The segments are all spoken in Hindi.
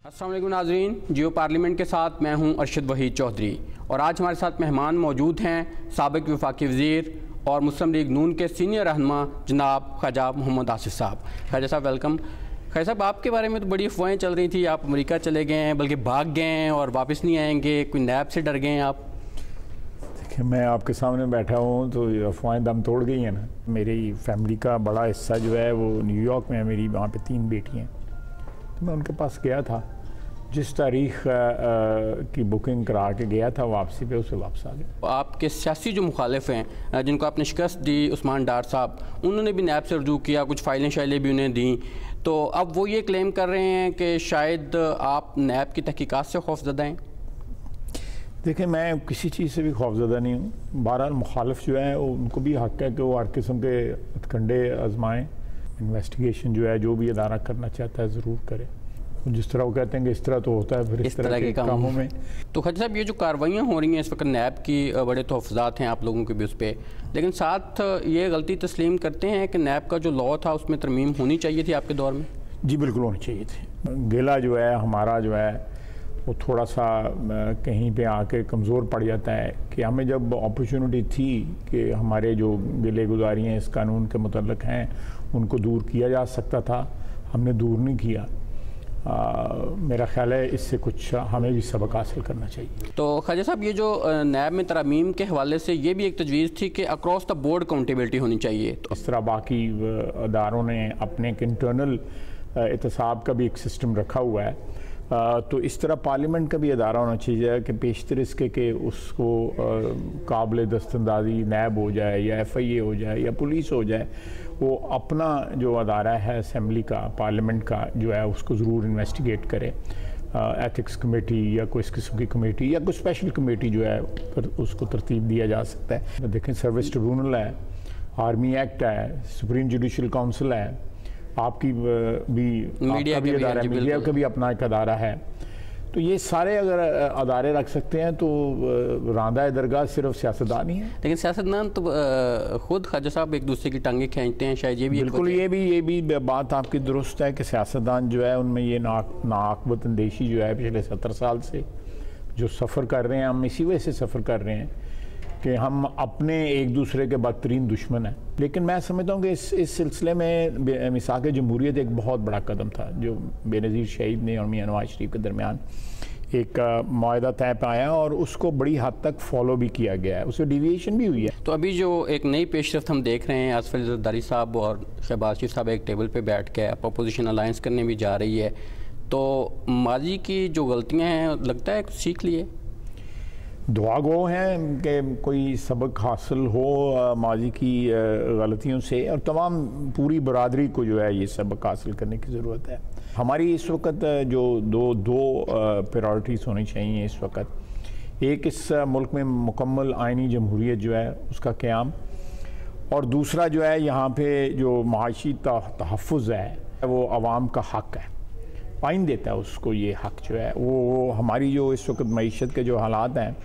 अस्सलाम वालेकुम नाज़रीन, जियो पार्लियामेंट के साथ मैं हूं अरशद वहीद चौधरी और आज हमारे साथ मेहमान मौजूद हैं साबिक़ वफाकी वज़ीर और मुस्लिम लीग नून के सीनियर रहनुमा जनाब ख्वाजा मोहम्मद आसिफ साहब। ख्वाजा साहब वेलकम। ख्वाजा साहब, आपके बारे में तो बड़ी अफवाहें चल रही थी, आप अमेरिका चले गए हैं, बल्कि भाग गए हैं और वापस नहीं आएंगे, कोई नैब से डर गए हैं आप? देखिए, मैं आपके सामने बैठा हूँ तो अफवाहें दम तोड़ गई हैं ना। मेरी फैमिली का बड़ा हिस्सा जो है वो न्यूयॉर्क में है, मेरी वहाँ पे 3 बेटियाँ हैं। मैं उनके पास गया था, जिस तारीख की बुकिंग करा के गया था वापसी पे, उसे वापस आ गया। आपके सियासी जो मुखालिफ हैं जिनको आपने शिकस्त दी, उस्मान डार साहब, उन्होंने भी नैब से रुजू किया, कुछ फाइलें शाइलें भी उन्हें दी, तो अब वो ये क्लेम कर रहे हैं कि शायद आप नैब की तहकीकात से खौफज़दा हैं। देखिए, मैं किसी चीज़ से भी खौफज़दा नहीं हूँ। बहरहाल मुखालिफ जो है उनको भी हक़ है कि वो हर किस्म के हथकंडे आजमाएँ। इन्वेस्टिगेशन जो है, जो भी अदारा करना चाहता है ज़रूर करे। जिस तरह वो कहते हैं कि इस तरह तो होता है, फिर इस तरह के कामों में। तो ख्वाजा साहब, ये जो कार्रवाइयाँ हो रही हैं इस वक्त नैब की, बड़े तहफ़्फ़ुज़ात हैं आप लोगों के भी उस पर, लेकिन साथ ये गलती तस्लीम करते हैं कि नैब का जो लॉ था उसमें तरमीम होनी चाहिए थी आपके दौर में? जी बिल्कुल होनी चाहिए थी। गिला जो है हमारा जो है वो थोड़ा सा कहीं पे आके कमज़ोर पड़ जाता है कि हमें जब अपॉर्चुनिटी थी कि हमारे जो गिले गुजारियाँ इस कानून के मुतल्लिक़ हैं उनको दूर किया जा सकता था, हमने दूर नहीं किया। मेरा ख्याल है इससे कुछ हमें भी सबक हासिल करना चाहिए। तो ख्वाजा साहब, ये जो नैब में तरमीम के हवाले से ये भी एक तजवीज़ थी कि अक्रॉस द बोर्ड अकाउंटेबिलिटी होनी चाहिए। तो इस तरह बाकी अदारों ने अपने एक इंटरनल एहतसाब का भी एक सिस्टम रखा हुआ है, तो इस तरह पार्लियामेंट का भी अदारा होना चाहिए कि पेशतर इसके कि उसको काबिल दस्तंदाजी नैब हो जाए या FIA हो जाए या पुलिस हो जाए, वो अपना जो अदारा है असेंबली का, पार्लियामेंट का जो है, उसको ज़रूर इन्वेस्टिगेट करे। एथिक्स कमेटी या कोई इस किस्म की कमेटी या कोई स्पेशल कमेटी जो है उसको तरतीब दिया जा सकता है। देखें, सर्विस ट्रिब्यूनल है, आर्मी एक्ट है, सुप्रीम जुडिशल काउंसिल है, आपकी भी मीडिया का भी अदारा है, मीडिया का भी अपना एक अदारा है। तो ये सारे अगर अदारे रख सकते हैं तो रांदा दरगाह सिर्फ सियासतदान ही है। लेकिन सियासतदान तो खुद ख्वाजा साहब एक दूसरे की टांगें खींचते हैं, शायद ये भी बिल्कुल, ये भी बात आपकी दुरुस्त है कि सियासतदान जो है उनमें ये नाकबत अंदेशी जो है पिछले 70 साल से जो सफ़र कर रहे हैं, हम इसी वजह से सफ़र कर रहे हैं कि हम अपने एक दूसरे के बदतरीन दुश्मन हैं। लेकिन मैं समझता हूँ कि इस सिलसिले में मिसाक जमहूरियत एक बहुत बड़ा कदम था जो बेनज़ीर शहीद ने और मियां नवाज शरीफ के दरमियान एक मुआहदा तय पाया और उसको बड़ी हद तक फॉलो भी किया गया है, उससे डेविएशन भी हुई है। तो अभी जो एक नई पेशरफ्त हम देख रहे हैं, आसिफ अली ज़रदारी साहब और शहबाज शरीफ साहब एक टेबल पर बैठ के अपोजिशन अलायंस करने भी जा रही है, तो माजी की जो गलतियाँ हैं लगता है सीख लिए, दुआ गो हैं कि कोई सबक हासिल हो माजी की गलतियों से, और तमाम पूरी बरादरी को जो है ये सबक हासिल करने की ज़रूरत है। हमारी इस वक्त जो दो प्रायोरिटीज़ होनी चाहिए इस वक्त, एक इस मुल्क में मुकम्मल आइनी जमहूरियत जो है उसका क़याम, और दूसरा जो है यहाँ पे जो माशी तहफ़्फ़ुज़ है वो आवाम का हक़ है, आइन देता है उसको ये हक़ जो है वो हमारी जो इस वक्त मईशत के जो हालात हैं,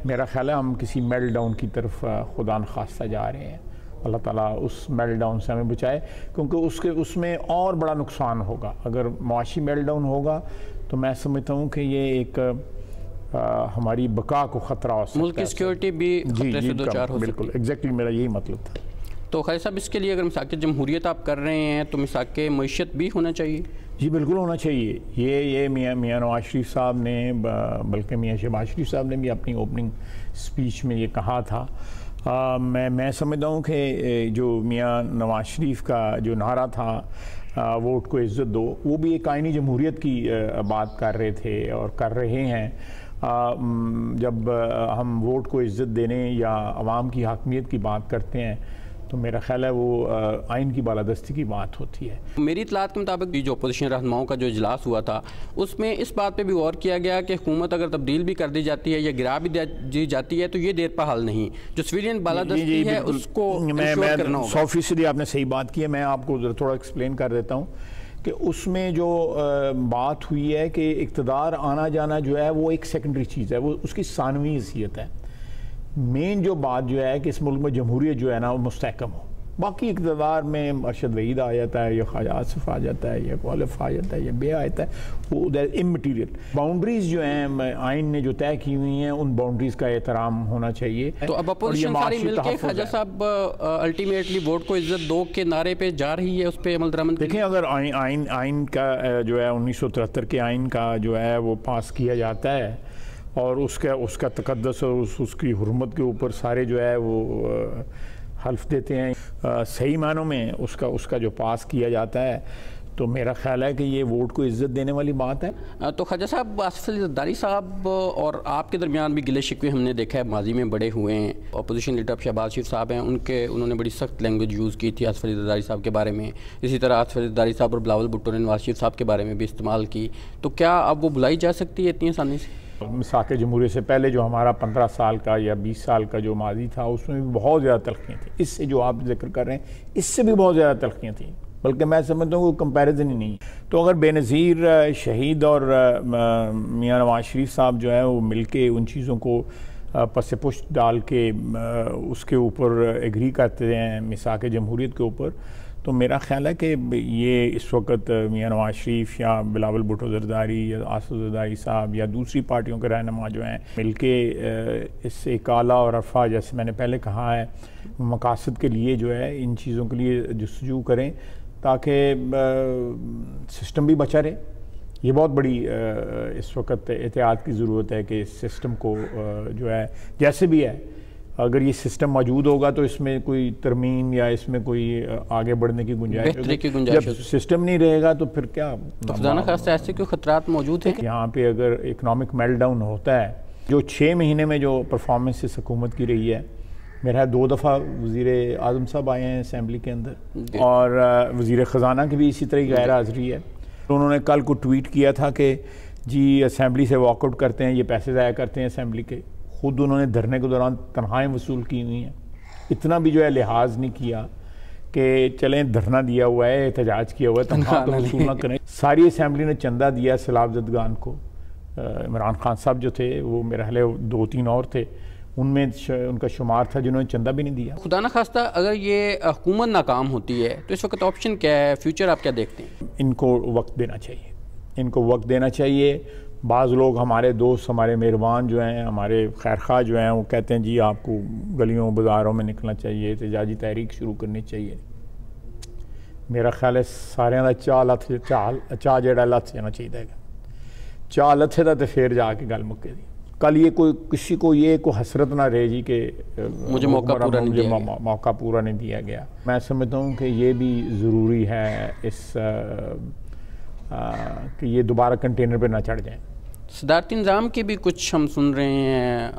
मेरा ख्याल है हम किसी मेल्ट डाउन की तरफ खुदा न खास्ता जा रहे हैं। अल्लाह ताला उस मेल्ट डाउन से हमें बचाए, क्योंकि उसमें और बड़ा नुकसान होगा। अगर मुआशी मेल्ट डाउन होगा तो मैं समझता हूँ कि ये एक हमारी बका को ख़तरा हो सकता है, मुल्क की सिक्योरिटी भी खतरे से दो चार हो। बिल्कुल, एग्जैक्टली मेरा यही मतलब था। तो ख्वाजा साहब, इसके लिए अगर मिसाक जमहूरियत आप कर रहे हैं तो मिसाक मईशत भी होना चाहिए? जी बिल्कुल होना चाहिए। ये मियां नवाज शरीफ साहब ने, बल्कि मियां शहबाज शरीफ साहब ने भी अपनी ओपनिंग स्पीच में ये कहा था। मैं समझता हूँ कि जो मियां नवाज शरीफ का जो नारा था वोट को इज़्ज़त दो, वो भी एक आइनी जमहूरियत की बात कर रहे थे और कर रहे हैं। जब हम वोट को इज़्ज़त देने या अवाम की हाकमियत की बात करते हैं तो मेरा ख्याल है वो आइन की बालादस्ती की बात होती है। मेरी इतलात के मुताबिक जो अपोजिशन रहनुमाओं का जो इजलास हुआ था उसमें इस बात पे भी गौर किया गया कि हुकूमत अगर तब्दील भी कर दी जाती है या गिरा भी दी जाती है तो ये देर पर हल नहीं, जो सिविलियन बालादस्ती है उसको इंश्योर करना होगा। 100% आपने सही बात की है। मैं आपको थोड़ा एक्सप्लेन कर देता हूँ कि उसमें जो बात हुई है कि इक़्तिदार आना जाना जो है वो एक सेकेंडरी चीज़ है, वो उसकी सानवी हैसियत है। मेन जो बात जो है कि इस मुल्क में जमहूरियत जो है ना वो मुस्तहकम हो, बाकी इक़्तिदार में अरशद वहीद आ जाता है, या ख्वाजा आसिफ आ जाता है, या वालिफ आ जाता है, या बे आ जाता है, वो दैट इमटीरियल। बाउंड्रीज जो हैं आइन ने जो तय की हुई हैं, उन बाउंड्रीज का एहतराम होना चाहिए। तो अब अपोजिशन सारी मिलकर ख्वाजा साहब अल्टीमेटली वोट को इज्जत दो के नारे पे जा रही है, उस पर अमल दरामद देखें। अगर आइन का जो है 1973 के आइन का जो है वो पास किया जाता है और उसका तकद्दस और उसकी हुर्मत के ऊपर सारे जो है वो हल्फ देते हैं, सही मानों में उसका जो पास किया जाता है, तो मेरा ख्याल है कि ये वोट को इज्जत देने वाली बात है। तो ख्वाजा साहब, आसिफ अली ज़रदारी साहब और आपके दरमियान भी गिले शिकवे हमने देखा है, माजी में बड़े हुए हैं। अपोजिशन लीडर शहबाज शरीफ साहब हैं, उन्होंने बड़ी सख्त लैंग्वेज यूज़ की थी आसिफ अली ज़रदारी साहब के बारे में। इसी तरह आसिफ अली ज़रदारी साहब और बिलावल भुट्टो ने नवाज शरीफ साहब के बारे में भी इस्तेमाल की। तो क्या अब वो बुलाई जा सकती है इतनी आसानी से? मिसाक जमहूरियत से पहले जो हमारा 15 साल का या 20 साल का जो माजी था, उसमें भी बहुत ज़्यादा तलखियाँ थी। इससे जो आप जिक्र कर रहे हैं, इससे भी बहुत ज़्यादा तलखियाँ थी, बल्कि मैं समझता हूँ कंपैरिजन ही नहीं। तो अगर बेनज़ीर शहीद और मियाँ नवाज शरीफ साहब जो है वो मिलके उन चीज़ों को पस पुष्ट डाल के उसके ऊपर एग्री करते हैं मिसाक जमहूरियत के ऊपर, तो मेरा ख्याल है कि ये इस वक्त मियाँ नवाज शरीफ या बिलावल भुट्टो ज़रदारी या आसिफ ज़रदारी साहब या दूसरी पार्टियों के रहनुमा जो हैं मिलके इस एक आला और अरफा, जैसे मैंने पहले कहा है, मकासद के लिए जो है इन चीज़ों के लिए जस्तजू करें ताकि सिस्टम भी बचा रहे। ये बहुत बड़ी इस वक्त एहतियात की ज़रूरत है कि इस सिस्टम को जो है जैसे भी है, अगर ये सिस्टम मौजूद होगा तो इसमें कोई तरमीम या इसमें कोई आगे बढ़ने की गुंजाइश होगी। जब सिस्टम नहीं रहेगा तो फिर क्या, तो खुदा खास्ता ऐसे क्यों खतरात मौजूद हैं? यहाँ पे अगर इकनॉमिक मेल्टडाउन होता है, जो 6 महीने में जो परफॉर्मेंस हुकूमत की रही है, मेरा 2 दफ़ा वज़ीर आज़म साहब आए हैं असम्बली के अंदर, और वज़ीर ख़जाना की भी इसी तरह की गैर हाज़िरी है। तो उन्होंने कल को ट्वीट किया था कि जी असम्बली से वॉकआउट करते हैं, ये पैसे ज़ाया करते हैं असम्बली के। खुद उन्होंने धरने के दौरान तनख्वाहें वसूल की हुई हैं। इतना भी जो है लिहाज नहीं किया कि चलें धरना दिया हुआ है, एहतजाज किया हुआ है, तनख्वाह तो वसूल ना करें। सारी असम्बली ने चंदा दिया सैलाब ज़दगान को। इमरान खान साहब जो थे, वो मेरे ख्याल 2-3 और थे, उनमें उनका शुमार था जिन्होंने चंदा भी नहीं दिया। खुदा न खास्ता अगर ये हुकूमत नाकाम होती है तो इस वक्त ऑप्शन क्या है, फ्यूचर आप क्या देखते हैं? इनको वक्त देना चाहिए, इनको वक्त देना चाहिए। बाज़ लोग हमारे दोस्त, हमारे मेहरबान जो हैं, हमारे खैरखा जो हैं, वो कहते हैं जी आपको गलियों बाज़ारों में निकलना चाहिए, एहतजाजी तहरीक शुरू करनी चाहिए। मेरा ख्याल है सारे का चाह जेड़ा लथ जाना चाहिए। चाह लथे दा तो फिर जाके गल मुक्के दी। कल ये कोई किसी को ये कोई हसरत ना रहे जी कि मुझे मौका पूरा नहीं दिया गया। मैं समझता हूँ कि ये भी ज़रूरी है कि ये दोबारा कंटेनर पे ना चढ़ जाएं। सदारती निज़ाम की भी कुछ हम सुन रहे हैं,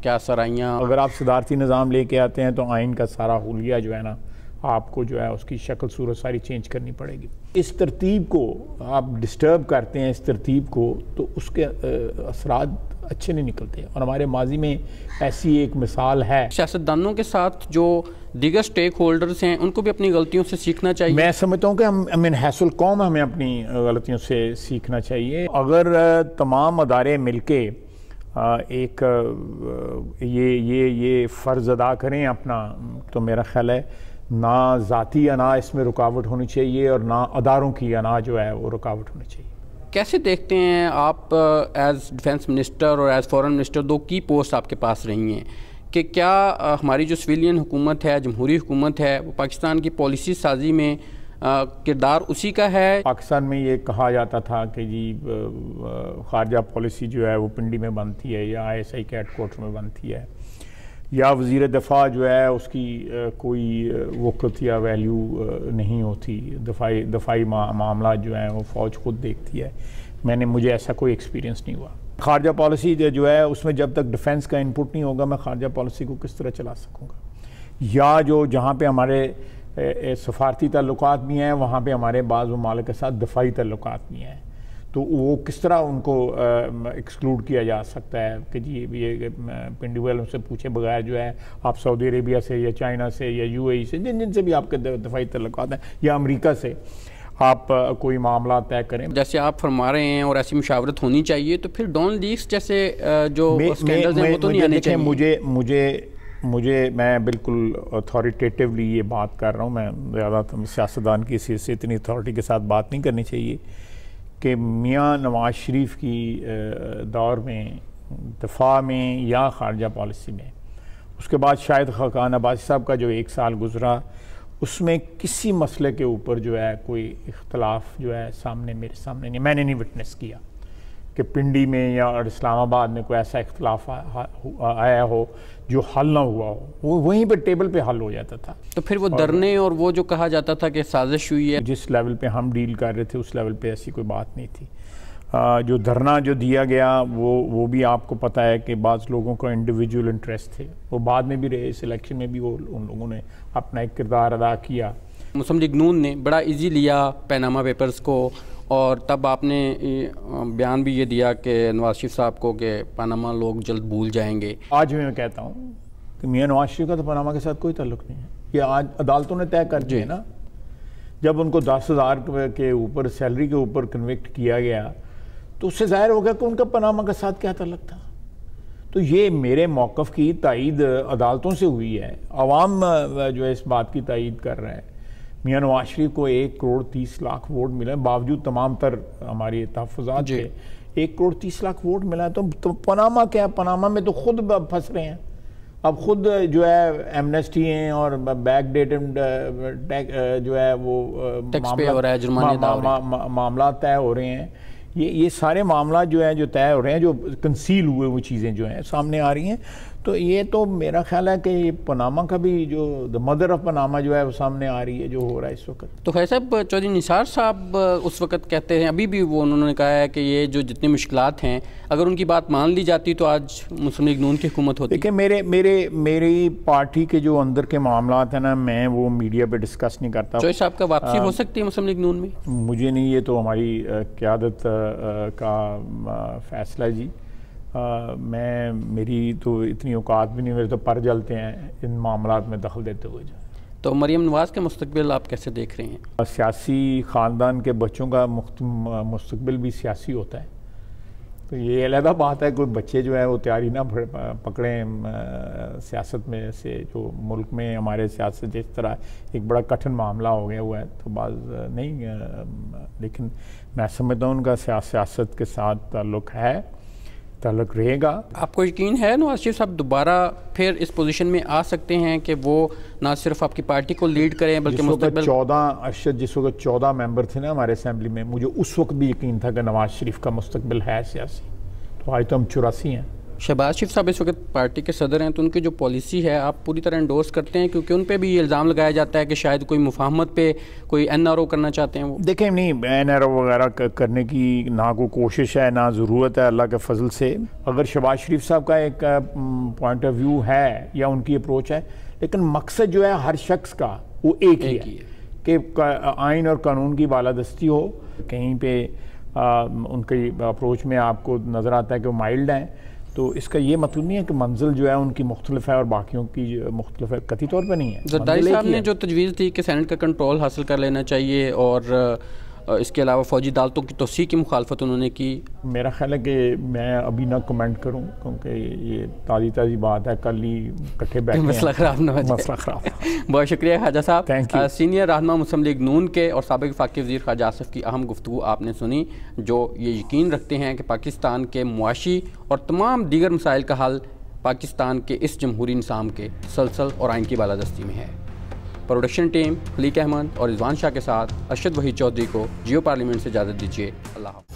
क्या सराइयाँ? अगर आप सदारती निज़ाम लेके आते हैं तो आइन का सारा हुलिया जो है ना, आपको जो है उसकी शक्ल सूरत सारी चेंज करनी पड़ेगी। इस तरतीब को आप डिस्टर्ब करते हैं, इस तरतीब को, तो उसके असरात अच्छे नहीं निकलते। और हमारे माजी में ऐसी एक मिसाल है। सियासतदानों के साथ जो दीगर स्टेक होल्डर्स हैं उनको भी अपनी गलतियों से सीखना चाहिए। मैं समझता हूँ कि हम हैसुल कौम हमें अपनी गलतियों से सीखना चाहिए। अगर तमाम अदारे मिलके एक ये फ़र्ज़ अदा करें अपना, तो मेरा ख्याल है ना ज़ाती अना इसमें रुकावट होनी चाहिए और ना अदारों की अना जो है वो रुकावट होनी चाहिए। कैसे देखते हैं आप एज़ डिफेंस मिनिस्टर और एज़ फॉरेन मिनिस्टर, 2 की पोस्ट आपके पास रही हैं, कि क्या हमारी जो सिविलियन हुकूमत है, जमहूरी हुकूमत है, वो पाकिस्तान की पॉलिसी साजी में किरदार उसी का है? पाकिस्तान में ये कहा जाता था कि जी खारजा पॉलिसी जो है वो पिंडी में बनती है या ISI के हेडक्वार्टर में बनती है, या वज़ीर दफ़ा जो है उसकी कोई वक़्त या वैल्यू नहीं होती, दफ़ाई मामला जो है वो फ़ौज खुद देखती है। मुझे ऐसा कोई एक्सपीरियंस नहीं हुआ। खारजा पॉलिसी जो है उसमें जब तक डिफेंस का इनपुट नहीं होगा, मैं खारजा पॉलिसी को किस तरह चला सकूँगा? या जहाँ पे हमारे सफारती ताल्लुकात भी हैं, वहाँ पे हमारे बाज़ ममालिक के साथ दफ़ाई ताल्लुकात भी हैं, तो वो किस तरह उनको एक्सक्लूड किया जा सकता है कि जी ये पिंडी वालों से पूछे बगैर जो है आप सऊदी अरेबिया से या चाइना से या UAE से, जिनसे भी आपके दफ़ाई ताल्लुकात हैं, या अमेरिका से आप कोई मामला तय करें। जैसे आप फरमा रहे हैं और ऐसी मुशावरत होनी चाहिए, तो फिर डॉन लीक्स जैसे जो स्कैंडल्स हैं वो तो नहीं आने चाहिए। मैं बिल्कुल अथॉरिटेटिवली ये बात कर रहा हूँ, मैं ज़्यादा सियासतदान की हैसियत से इतनी अथॉरिटी के साथ बात नहीं करनी चाहिए कि मियाँ नवाज शरीफ की दौर में दफ़ा में या ख़ारजा पॉलिसी में, उसके बाद शायद खान अब्बासी साहब का जो 1 साल गुजरा उसमें किसी मसले के ऊपर जो है कोई इख्तलाफ जो है मेरे सामने नहीं, मैंने नहीं विटनेस किया कि पिंडी में या इस्लामाबाद में कोई ऐसा इख्तलाफ आया हो जो हल ना हुआ हो, वो वहीं पर टेबल पे हल हो जाता था। तो फिर वो धरने और वो जो कहा जाता था कि साजिश हुई है, जिस लेवल पे हम डील कर रहे थे उस लेवल पे ऐसी कोई बात नहीं थी। जो धरना जो दिया गया वो भी आपको पता है कि बाज़ लोगों का इंडिविजुअल इंटरेस्ट थे, वो बाद में भी रहे, इस इलेक्शन में भी वो उन लोगों ने अपना एक किरदार अदा किया। मुस्लिम लीग नून ने बड़ा इजी लिया पैनामा पेपर्स को, और तब आपने बयान भी ये दिया कि नवाज शरीफ साहब को कि पनामा लोग जल्द भूल जाएंगे। आज मैं कहता हूँ कि मियाँ नवाज शरीफ का तो पनामा के साथ कोई ताल्लुक नहीं है, ये आज अदालतों ने तय कर दिया ना। जब उनको 10,000 के ऊपर सैलरी के ऊपर कन्विक्ट किया गया तो उससे जाहिर हो गया कि उनका पनामा के साथ क्या ताल्लुक था। तो ये मेरे मौक़िफ़ की तायीद अदालतों से हुई है, अवाम जो है इस बात की तायीद कर रहे हैं। मियाँ नवाज शरीफ को 1,30,00,000 वोट मिले, बावजूद तमाम तर हमारी तहफ़्फ़ुज़ात के 1,30,00,000 वोट मिला। तो पनामा क्या, पनामा में तो खुद फंस रहे हैं। अब खुद जो है एमनेस्टी हैं और बैक डेटेड जो है वो मामला तय हो रहे हैं। ये सारे मामला जो है जो तय हो रहे हैं, जो कंसील हुए वो चीज़ें जो हैं सामने आ रही हैं। तो ये तो मेरा ख्याल है कि ये पनामा का भी जो द मदर ऑफ पनामा जो है वो सामने आ रही है, जो हो रहा है इस वक्त। तो खैर साहब, चौधरी निसार साहब उस वक्त कहते हैं, अभी भी वो उन्होंने कहा है कि ये जो जितनी मुश्किलात हैं, अगर उनकी बात मान ली जाती तो आज मुस्लिम लीग नून की हुकूमत होती। देखिए मेरी पार्टी के जो अंदर के मामला हैं ना, मैं वो मीडिया पे डिस्कस नहीं करता। चौधरी साहब का वापसी हो सकती है मुस्लिम लीग नून में? मुझे नहीं, ये तो हमारी क़यादत का फैसला है जी। मेरी तो इतनी औकात भी नहीं, मेरे तो पर जलते हैं इन मामलात में दखल देते हुए। तो मरियम नवाज़ के मुस्तकबिल आप कैसे देख रहे हैं? सियासी ख़ानदान के बच्चों का मुस्तकबिल भी सियासी होता है, तो ये अलग बात है। कोई बच्चे जो है वो तैयारी ना पकड़ें सियासत में से, जो मुल्क में हमारे सियासत जिस तरह एक बड़ा कठिन मामला हो गया हुआ है, तो बाज़ नहीं। लेकिन मैं समझता हूँ उनका सियासत के साथ ताल्लुक़ है, ताल्लुक़ रहेगा। आपको यकीन है नवाज शरीफ साहब दोबारा फिर इस पोजीशन में आ सकते हैं कि वो ना सिर्फ आपकी पार्टी को लीड करें बल्कि मुस्तकबिल 14 मेंबर थे ना हमारे असेंबली में, मुझे उस वक्त भी यकीन था कि नवाज शरीफ का मुस्तकबिल है सियासी। तो आज तो हम 84 हैं। शहबाज शरीफ साहब इस वक्त पार्टी के सदर हैं, तो उनकी जो पॉलिसी है आप पूरी तरह एंडोर्स करते हैं? क्योंकि उन पे भी ये इल्ज़ाम लगाया जाता है कि शायद कोई मुफाहमत पे कोई NRO करना चाहते हैं वो। देखें, नहीं NRO वगैरह करने की ना कोई कोशिश है ना ज़रूरत है, अल्लाह के फजल से। अगर शहबाज शरीफ साहब का एक पॉइंट ऑफ व्यू है या उनकी अप्रोच है, लेकिन मकसद जो है हर शख्स का वो एक ही है कि आइन और कानून की बालादस्ती हो। कहीं पे उनकी अप्रोच में आपको नज़र आता है कि वो माइल्ड हैं, तो इसका ये मतलब नहीं है कि मंजिल जो है उनकी मुख्तलिफ है और बाकियों की मुख्तलिफ है, कतई तौर पर नहीं है। ज़रदारी साहब ने जो तजवीज़ थी कि सेनेट का कंट्रोल हासिल कर लेना चाहिए और इसके अलावा फ़ौजी अदालतों की तोसी की मुखालफत उन्होंने की। मेरा ख्याल है कि मैं अभी ना कमेंट करूं, क्योंकि ये ताज़ी बात है, कल ही इकट्ठे बैठे मसला ख़राब ना हो जाए। मसला ख़राब। बहुत शुक्रिया Khwaja Sahab. Thank you. Senior रहनुमा मुस्लिम लीग नून के और साबिक़ वफ़ाक़ी वज़ीर ख्वाजा आसिफ की अहम गुफ्तगू आपने सुनी, जो ये यकीन रखते हैं कि पाकिस्तान के मुआशी और तमाम दीगर मसाइल का हल पाकिस्तान के इस जमहूरी निज़ाम के तसलसल और आइन की बालादस्ती में है। प्रोडक्शन टीम खलीक अहमद और रिजवान शाह के साथ अरशद वहीद चौधरी को जियो पार्लियामेंट से इजाज़त दीजिए। अल्लाह हाफ़िज़।